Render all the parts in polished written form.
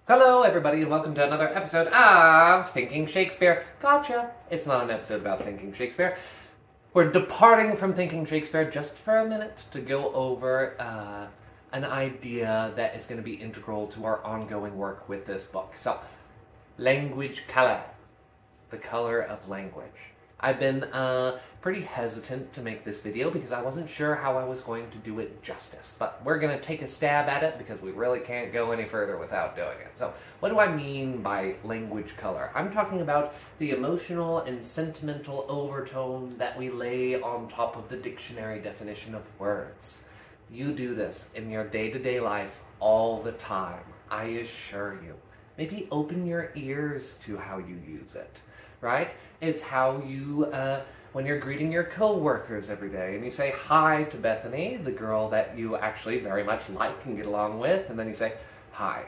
Hello everybody and welcome to another episode of Thinking Shakespeare. Gotcha! It's not an episode about Thinking Shakespeare. We're departing from Thinking Shakespeare just for a minute to go over an idea that is going to be integral to our ongoing work with this book. So, language color. The color of language. I've been pretty hesitant to make this video because I wasn't sure how I was going to do it justice. But we're going to take a stab at it because we really can't go any further without doing it. So what do I mean by language color? I'm talking about the emotional and sentimental overtone that we lay on top of the dictionary definition of words. You do this in your day-to-day life all the time, I assure you. Maybe open your ears to how you use it. Right? It's how you, when you're greeting your co-workers every day, and you say hi to Bethany, the girl that you actually very much like and get along with, and then you say hi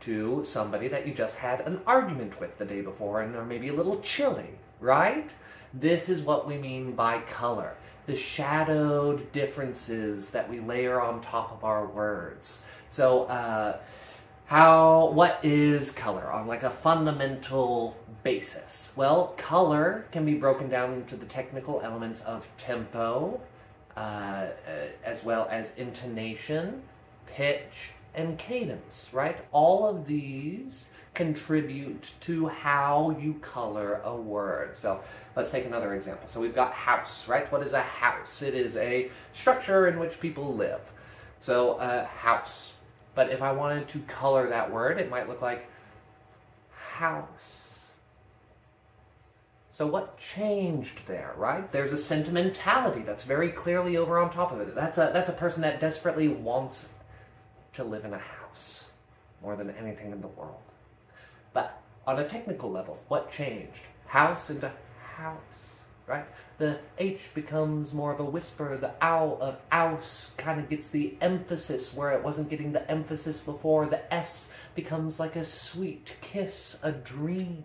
to somebody that you just had an argument with the day before and are maybe a little chilly, right? This is what we mean by color. The shadowed differences that we layer on top of our words. So, what is color on like a fundamental basis? Well, color can be broken down into the technical elements of tempo, as well as intonation, pitch, and cadence, right? All of these contribute to how you color a word. So let's take another example. So we've got house, right? What is a house? It is a structure in which people live. So house. But if I wanted to color that word, it might look like house. So what changed there, right? There's a sentimentality that's very clearly over on top of it. That's a person that desperately wants to live in a house more than anything in the world. But on a technical level, what changed? House into house, right? The H becomes more of a whisper. The ow of ouse kind of gets the emphasis where it wasn't getting the emphasis before. The S becomes like a sweet kiss, a dream,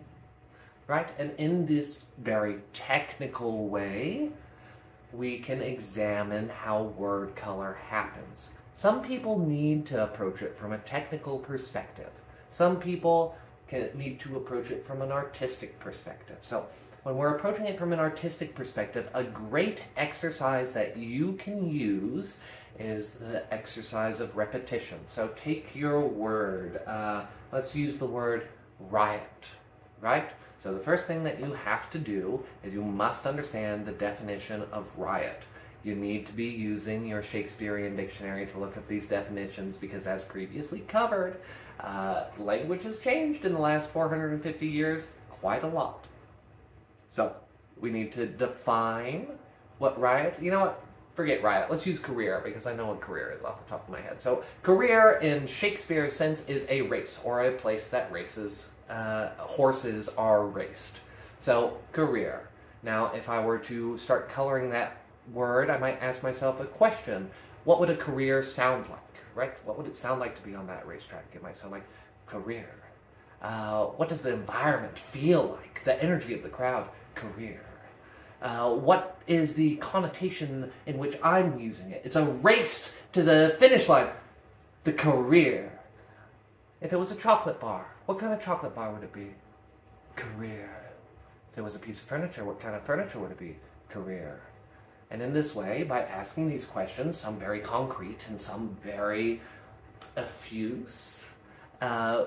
right? And in this very technical way, we can examine how word color happens. Some people need to approach it from a technical perspective. Some people need to approach it from an artistic perspective. So when we're approaching it from an artistic perspective, a great exercise that you can use is the exercise of repetition. So take your word. Let's use the word riot, right? So the first thing that you have to do is you must understand the definition of riot. You need to be using your Shakespearean dictionary to look up these definitions because, as previously covered, language has changed in the last 450 years quite a lot. So, we need to define what riot, you know what, forget riot, let's use career because I know what career is off the top of my head. So, career in Shakespeare's sense is a race or a place that races, horses are raced. So, career. Now, if I were to start coloring that word, I might ask myself a question. What would a career sound like, right? What would it sound like to be on that racetrack? It might sound like career. What does the environment feel like? The energy of the crowd? Career. What is the connotation in which I'm using it? It's a race to the finish line. The career. If it was a chocolate bar, what kind of chocolate bar would it be? Career. If it was a piece of furniture, what kind of furniture would it be? Career. And in this way, by asking these questions, some very concrete and some very effuse,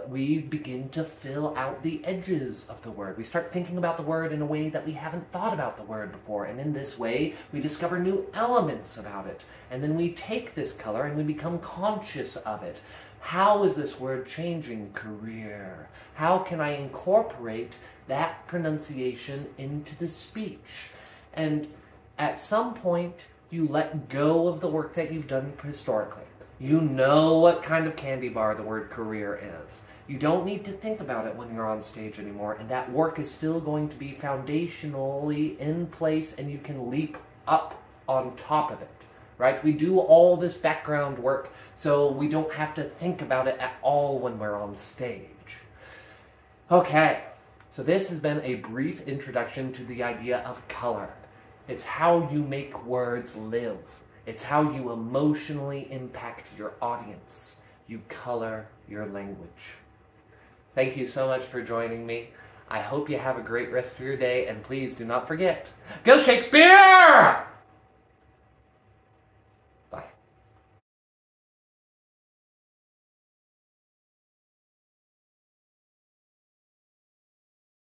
we begin to fill out the edges of the word. We start thinking about the word in a way that we haven't thought about the word before. And in this way, we discover new elements about it. And then we take this color and we become conscious of it. How is this word changing? Career. How can I incorporate that pronunciation into the speech? And at some point, you let go of the work that you've done historically. You know what kind of candy bar the word career is. You don't need to think about it when you're on stage anymore, and that work is still going to be foundationally in place, and you can leap up on top of it, right? We do all this background work, so we don't have to think about it at all when we're on stage. Okay, so this has been a brief introduction to the idea of color. It's how you make words live. It's how you emotionally impact your audience. You color your language. Thank you so much for joining me. I hope you have a great rest of your day, and please do not forget, go Shakespeare!